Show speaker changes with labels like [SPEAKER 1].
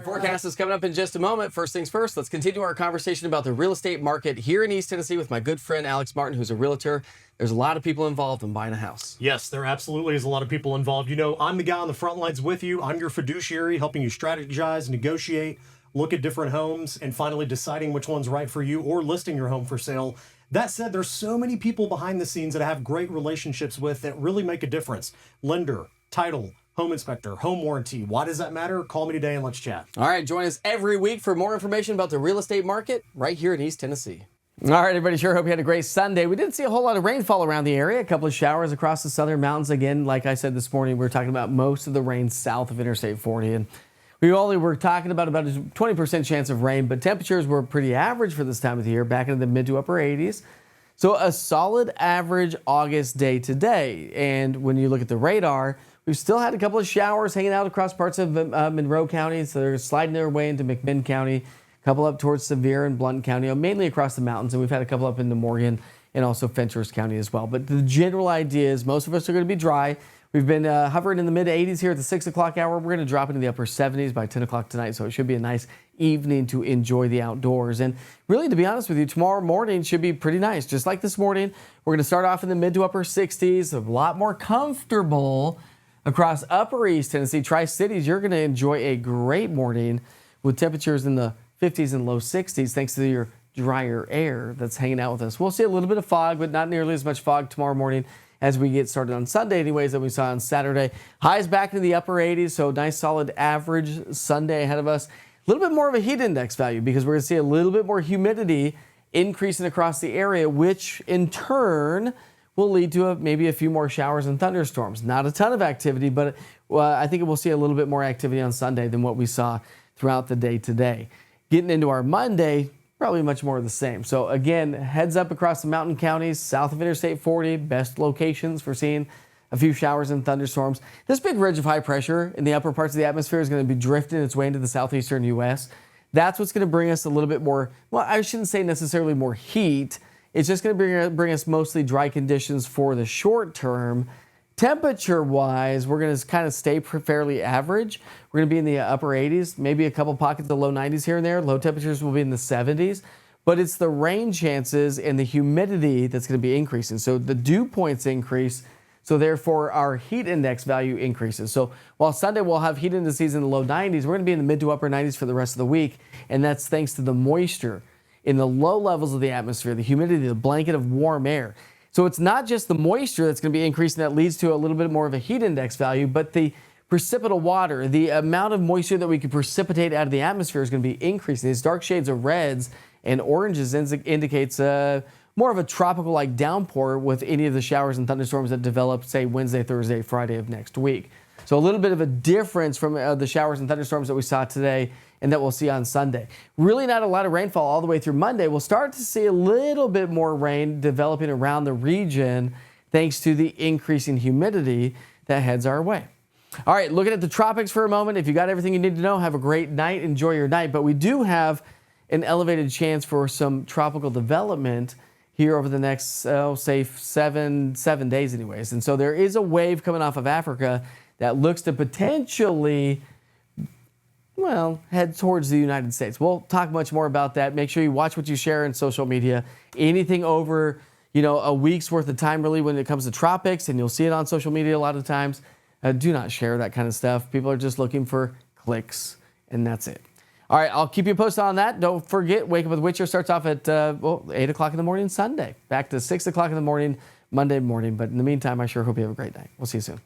[SPEAKER 1] Forecast is coming up in just a moment. First things first, let's continue our conversation about the real estate market here in East Tennessee with my good friend Alex Martin, who's a realtor. There's a lot of people involved in buying a house.
[SPEAKER 2] Yes, there absolutely is a lot of people involved. You know, I'm the guy on the front lines with you. I'm your fiduciary, helping you strategize, negotiate, look at different homes, and finally deciding which one's right for you or listing your home for sale. That said, there's so many people behind the scenes that I have great relationships with that really make a difference. Lender, title, home inspector, home warranty. Why does that matter? Call me today and let's chat.
[SPEAKER 1] All right, join us every week for more information about the real estate market right here in East Tennessee. All right, everybody, sure hope you had a great Sunday. We didn't see a whole lot of rainfall around the area. A couple of showers across the southern mountains. Again, like I said this morning, we were talking about most of the rain south of Interstate 40. And we only were talking about a 20% chance of rain, but temperatures were pretty average for this time of the year, back into the mid to upper 80s. So a solid average August day today. And when you look at the radar, we've still had a couple of showers hanging out across parts of Monroe County. So they're sliding their way into McMinn County, a couple up towards Sevier and Blount County, mainly across the mountains. And we've had a couple up into Morgan and also Fenchurch County as well. But the general idea is most of us are going to be dry. We've been hovering in the mid 80s here at the 6 o'clock hour. We're going to drop into the upper 70s by 10 o'clock tonight. So it should be a nice evening to enjoy the outdoors. And really, to be honest with you, tomorrow morning should be pretty nice. Just like this morning, we're going to start off in the mid to upper 60s, a lot more comfortable across upper East Tennessee, Tri-Cities. You're going to enjoy a great morning with temperatures in the 50s and low 60s thanks to your drier air that's hanging out with us. We'll see a little bit of fog, but not nearly as much fog tomorrow morning as we get started on Sunday anyways than we saw on Saturday. Highs back into the upper 80s, so nice solid average Sunday ahead of us. A little bit more of a heat index value because we're going to see a little bit more humidity increasing across the area, which in turn will lead to maybe a few more showers and thunderstorms. Not a ton of activity, but I think we'll see a little bit more activity on Sunday than what we saw throughout the day today. Getting into our Monday, probably much more of the same. So again, heads up across the mountain counties, south of Interstate 40, best locations for seeing a few showers and thunderstorms. This big ridge of high pressure in the upper parts of the atmosphere is going to be drifting its way into the southeastern U.S. That's what's going to bring us a little bit more, well, I shouldn't say necessarily more heat. It's just going to bring us mostly dry conditions for the short term. Temperature-wise, we're going to kind of stay fairly average. We're going to be in the upper 80s, maybe a couple pockets of low 90s here and there. Low temperatures will be in the 70s. But it's the rain chances and the humidity that's going to be increasing. So the dew points increase, so therefore our heat index value increases. So while Sunday we'll have heat indices in the low 90s, we're going to be in the mid to upper 90s for the rest of the week. And that's thanks to the moisture in the low levels of the atmosphere, the humidity, the blanket of warm air. So it's not just the moisture that's going to be increasing that leads to a little bit more of a heat index value, but the precipitable water, the amount of moisture that we can precipitate out of the atmosphere is going to be increasing. These dark shades of reds and oranges indicates more of a tropical-like downpour with any of the showers and thunderstorms that develop, say, Wednesday, Thursday, Friday of next week. So a little bit of a difference from the showers and thunderstorms that we saw today and that we'll see on Sunday. Really not a lot of rainfall all the way through Monday. We'll start to see a little bit more rain developing around the region thanks to the increasing humidity that heads our way. All right, looking at the tropics for a moment. If you got everything you need to know, have a great night. Enjoy your night. But we do have an elevated chance for some tropical development here over the next, say, seven days anyways. And so there is a wave coming off of Africa that looks to potentially, well, head towards the United States. We'll talk much more about that. Make sure you watch what you share in social media. Anything over, a week's worth of time really when it comes to tropics, and you'll see it on social media a lot of times. Do not share that kind of stuff. People are just looking for clicks, and that's it. All right, I'll keep you posted on that. Don't forget, Wake Up with Witcher starts off at 8 o'clock in the morning Sunday. Back to 6 o'clock in the morning Monday morning. But in the meantime, I sure hope you have a great night. We'll see you soon.